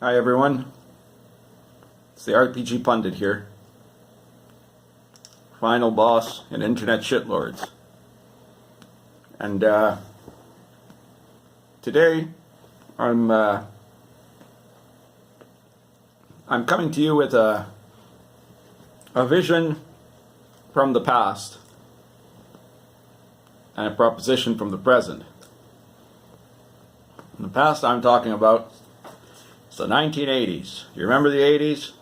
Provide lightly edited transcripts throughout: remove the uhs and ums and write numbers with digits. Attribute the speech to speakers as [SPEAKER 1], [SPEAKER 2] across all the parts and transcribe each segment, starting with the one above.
[SPEAKER 1] Hi everyone, it's the RPG Pundit here. Final boss in Internet Shitlords. And today I'm coming to you with a vision from the past and a proposition from the present. In the past I'm talking about the 1980s. You remember the 80s?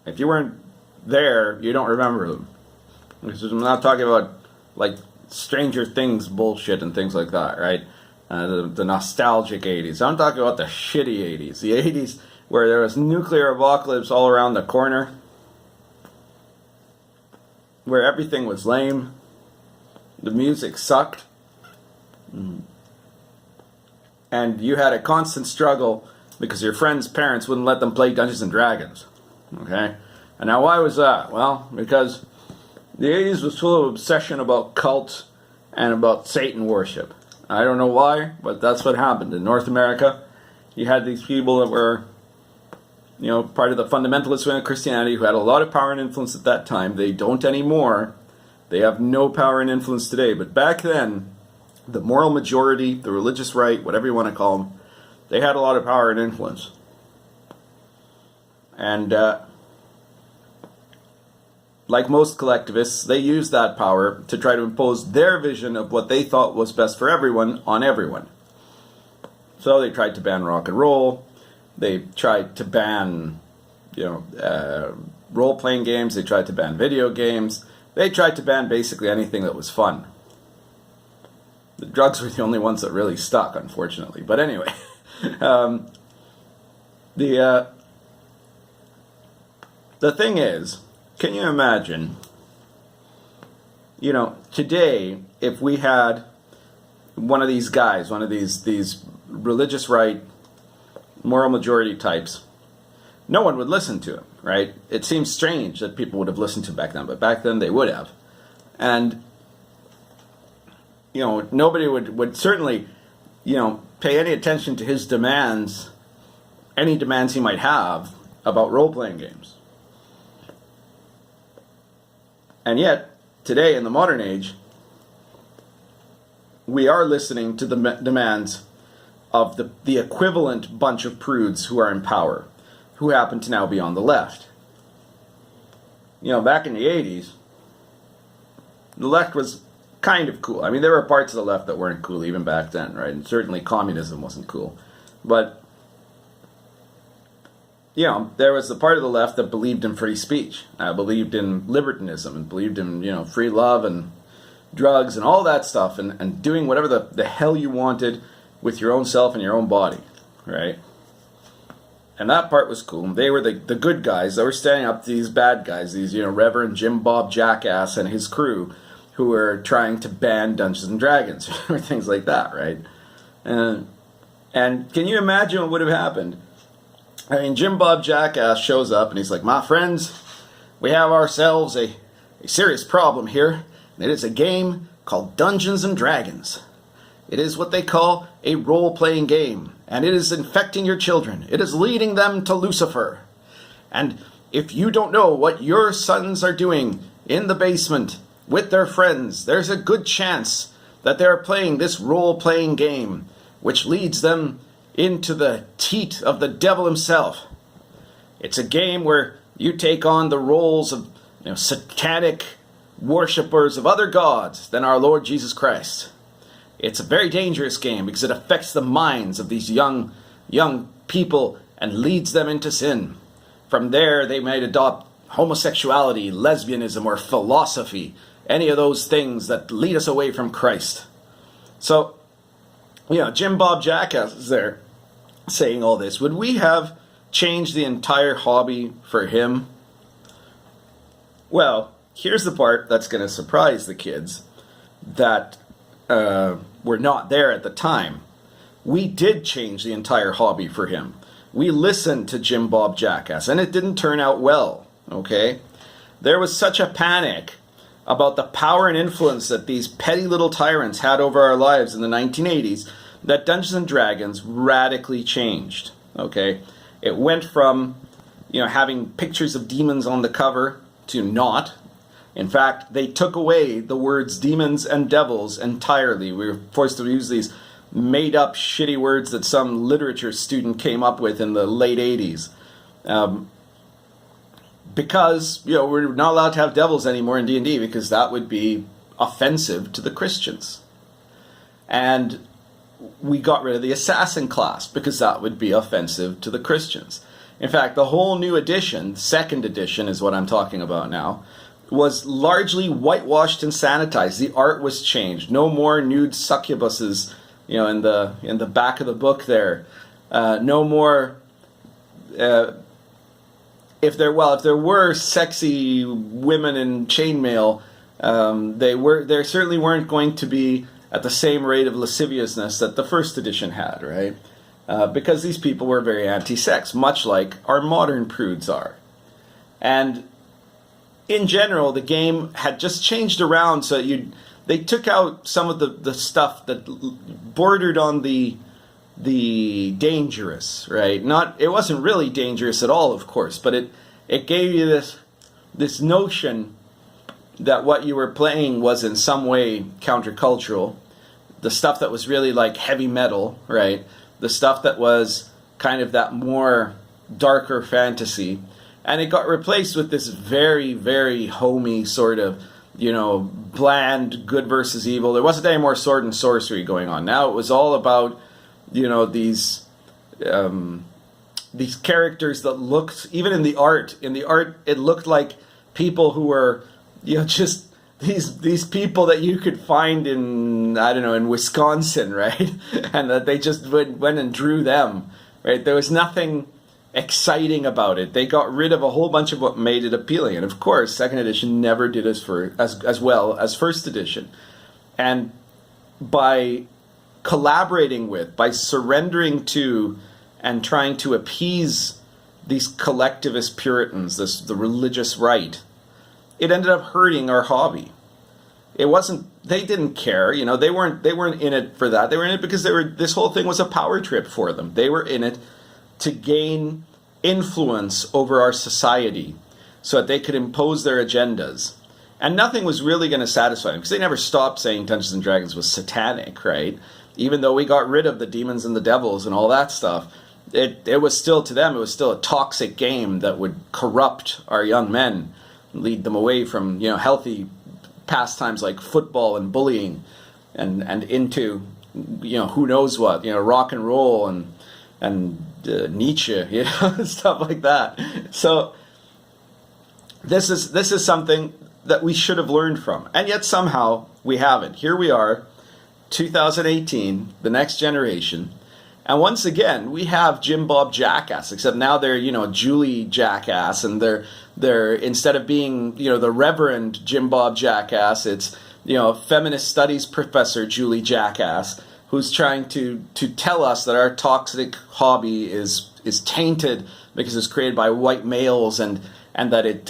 [SPEAKER 1] If you weren't there, you don't remember them. Because I'm not talking about like Stranger Things bullshit and things like that, right? The nostalgic 80s. I'm talking about the shitty 80s. The 80s where there was nuclear apocalypse all around the corner. Where everything was lame. The music sucked. And you had a constant struggle because your friends' parents wouldn't let them play Dungeons and Dragons. Okay? And now why was that? Well, because the 80s was full of obsession about cults and about Satan worship. I don't know why, but that's what happened. In North America, you had these people that were, part of the Fundamentalists wing of Christianity who had a lot of power and influence at that time. They don't anymore. They have no power and influence today. But back then, the moral majority, the religious right, whatever you want to call them, they had a lot of power and influence. And like most collectivists, they used that power to try to impose their vision of what they thought was best for everyone on everyone. So they tried to ban rock and roll. They tried to ban, role-playing games. They tried to ban video games. They tried to ban basically anything that was fun. The drugs were the only ones that really stuck, unfortunately. But anyway, the thing is, can you imagine, today, if we had one of these guys, one of these religious right, moral majority types, no one would listen to him, right? It seems strange that people would have listened to him back then, but back then they would have. And nobody would certainly, pay any attention to his demands, any demands he might have about role-playing games. And yet, today in the modern age, we are listening to the demands of the equivalent bunch of prudes who are in power, who happen to now be on the left. Back in the 80s, the left was kind of cool. I mean, there were parts of the left that weren't cool even back then, right? And certainly communism wasn't cool. But, there was the part of the left that believed in free speech, believed in libertinism, and believed in, free love and drugs and all that stuff, and doing whatever the hell you wanted with your own self and your own body, right? And that part was cool. They were the good guys that were standing up to these bad guys, these, Reverend Jim Bob Jackass and his crew, who were trying to ban Dungeons and Dragons or things like that, right? And can you imagine what would have happened? I mean, Jim Bob Jackass shows up and he's like, "My friends, we have ourselves a serious problem here. And it is a game called Dungeons and Dragons. It is what they call a role-playing game. And it is infecting your children. It is leading them to Lucifer. And if you don't know what your sons are doing in the basement with their friends, there's a good chance that they're playing this role-playing game, which leads them into the teat of the devil himself. It's a game where you take on the roles of satanic worshippers of other gods than our Lord Jesus Christ. It's a very dangerous game because it affects the minds of these young people and leads them into sin. From there, they might adopt homosexuality, lesbianism, or philosophy, any of those things that lead us away from Christ." So, Jim Bob Jackass is there saying all this. Would we have changed the entire hobby for him? Well, here's the part that's going to surprise the kids that were not there at the time. We did change the entire hobby for him. We listened to Jim Bob Jackass, and it didn't turn out well, okay? There was such a panic about the power and influence that these petty little tyrants had over our lives in the 1980s that Dungeons and Dragons radically changed. Okay, it went from, having pictures of demons on the cover to not. In fact, they took away the words demons and devils entirely. We were forced to use these made-up shitty words that some literature student came up with in the late 80s. Because, we're not allowed to have devils anymore in D&D because that would be offensive to the Christians. And we got rid of the assassin class because that would be offensive to the Christians. In fact, the whole new edition, second edition is what I'm talking about now, was largely whitewashed and sanitized. The art was changed. No more nude succubuses, in the back of the book there. No more. If there were sexy women in chainmail, there certainly weren't going to be at the same rate of lasciviousness that the first edition had, right? Because these people were very anti-sex, much like our modern prudes are. And in general, the game had just changed around, so they took out some of the stuff that bordered on the dangerous, right? It wasn't really dangerous at all, of course, but it gave you this notion that what you were playing was in some way countercultural. The stuff that was really like heavy metal, right? The stuff that was kind of that more darker fantasy. And it got replaced with this very, very homey sort of, bland good versus evil. There wasn't any more sword and sorcery going on. Now it was all about, these characters that looked, even in the art, it looked like people who were, just these people that you could find in, I don't know, in Wisconsin, right? And that they just went and drew them, right? There was nothing exciting about it. They got rid of a whole bunch of what made it appealing. And of course, second edition never did as well as first edition. And by collaborating with, by surrendering to, and trying to appease these collectivist Puritans, the religious right, it ended up hurting our hobby. It wasn't, they didn't care, they weren't in it for that. They were in it because this whole thing was a power trip for them. They were in it to gain influence over our society so that they could impose their agendas. And nothing was really going to satisfy them because they never stopped saying Dungeons and Dragons was satanic, right? Even though we got rid of the demons and the devils and all that stuff, it was still, to them, it was still a toxic game that would corrupt our young men, lead them away from, healthy pastimes like football and bullying and into, who knows what, rock and roll and Nietzsche, stuff like that. So this is something that we should have learned from, and yet somehow we haven't. Here we are, 2018, the next generation, and once again we have Jim Bob Jackass, except now they're Julie Jackass, and they're instead of being the Reverend Jim Bob Jackass, it's feminist studies professor Julie Jackass, who's trying to tell us that our toxic hobby is tainted because it's created by white males and that it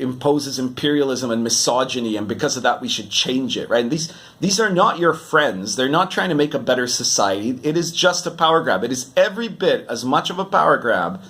[SPEAKER 1] imposes imperialism and misogyny, and because of that we should change it, right? And these are not your friends. They're not trying to make a better society. It is just a power grab. It is every bit as much of a power grab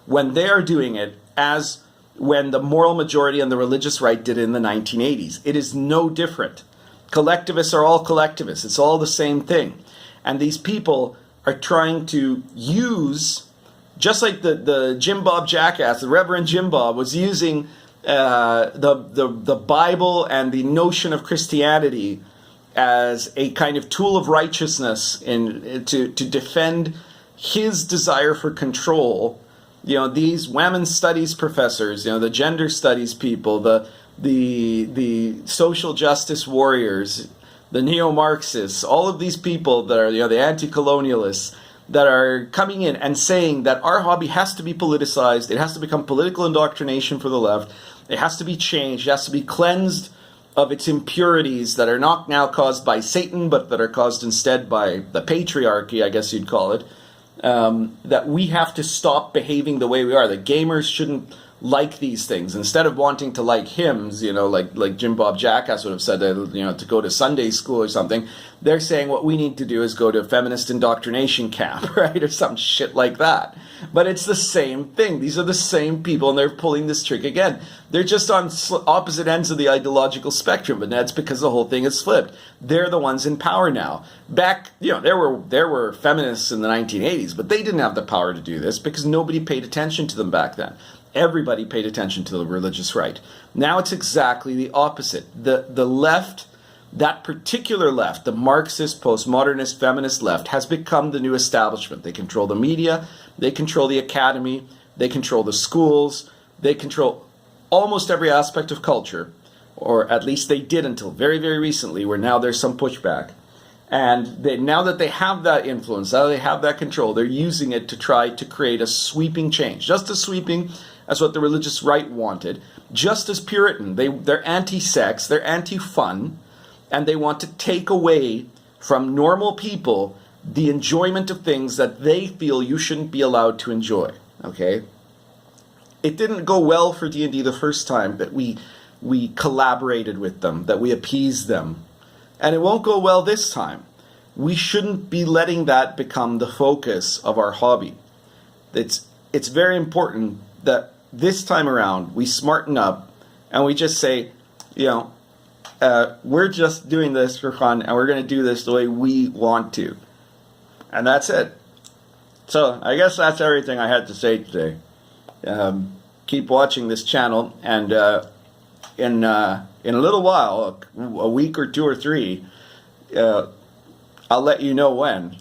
[SPEAKER 1] when they are doing it as when the moral majority and the religious right did it in the 1980s. It is no different. Collectivists are all collectivists. It's all the same thing. And these people are trying to use, just like the Jim Bob Jackass, the Reverend Jim Bob was using the Bible and the notion of Christianity as a kind of tool of righteousness to defend his desire for control. These women's studies professors, the gender studies people, the social justice warriors, the neo-Marxists, all of these people that are the anti-colonialists that are coming in and saying that our hobby has to be politicized, it has to become political indoctrination for the left, it has to be changed, it has to be cleansed of its impurities that are not now caused by Satan, but that are caused instead by the patriarchy, I guess you'd call it, that we have to stop behaving the way we are. The gamers shouldn't like these things. Instead of wanting to like hymns, like Jim Bob Jackass would have said, to go to Sunday school or something, they're saying what we need to do is go to feminist indoctrination camp, right? Or some shit like that. But it's the same thing. These are the same people, and they're pulling this trick again. They're just on opposite ends of the ideological spectrum, but that's because the whole thing is flipped. They're the ones in power now. Back, there were feminists in the 1980s, but they didn't have the power to do this because nobody paid attention to them back then. Everybody paid attention to the religious right. Now it's exactly the opposite. The left, that particular left, the Marxist, postmodernist, feminist left, has become the new establishment. They control the media, they control the academy, they control the schools, they control almost every aspect of culture, or at least they did until very, very recently, where now there's some pushback. And now that they have that influence, now they have that control, they're using it to try to create a sweeping change. Just as sweeping as what the religious right wanted. Just as Puritan. They're anti-sex, they're anti-fun, and they want to take away from normal people the enjoyment of things that they feel you shouldn't be allowed to enjoy. Okay? It didn't go well for D&D the first time that we collaborated with them, that we appeased them. And it won't go well this time. We shouldn't be letting that become the focus of our hobby. It's very important that this time around we smarten up and we just say, we're just doing this for fun and we're going to do this the way we want to. And that's it. So I guess that's everything I had to say today. Keep watching this channel, and in a little while, a week or 2 or 3, I'll let you know when.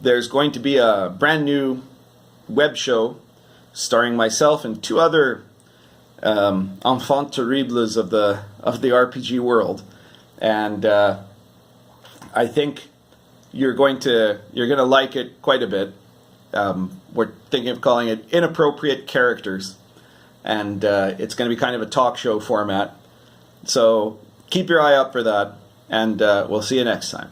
[SPEAKER 1] There's going to be a brand new web show starring myself and 2 other enfants terribles of the RPG world, and I think you're going to like it quite a bit. We're thinking of calling it Inappropriate Characters, and it's going to be kind of a talk show format. So keep your eye out for that, and we'll see you next time.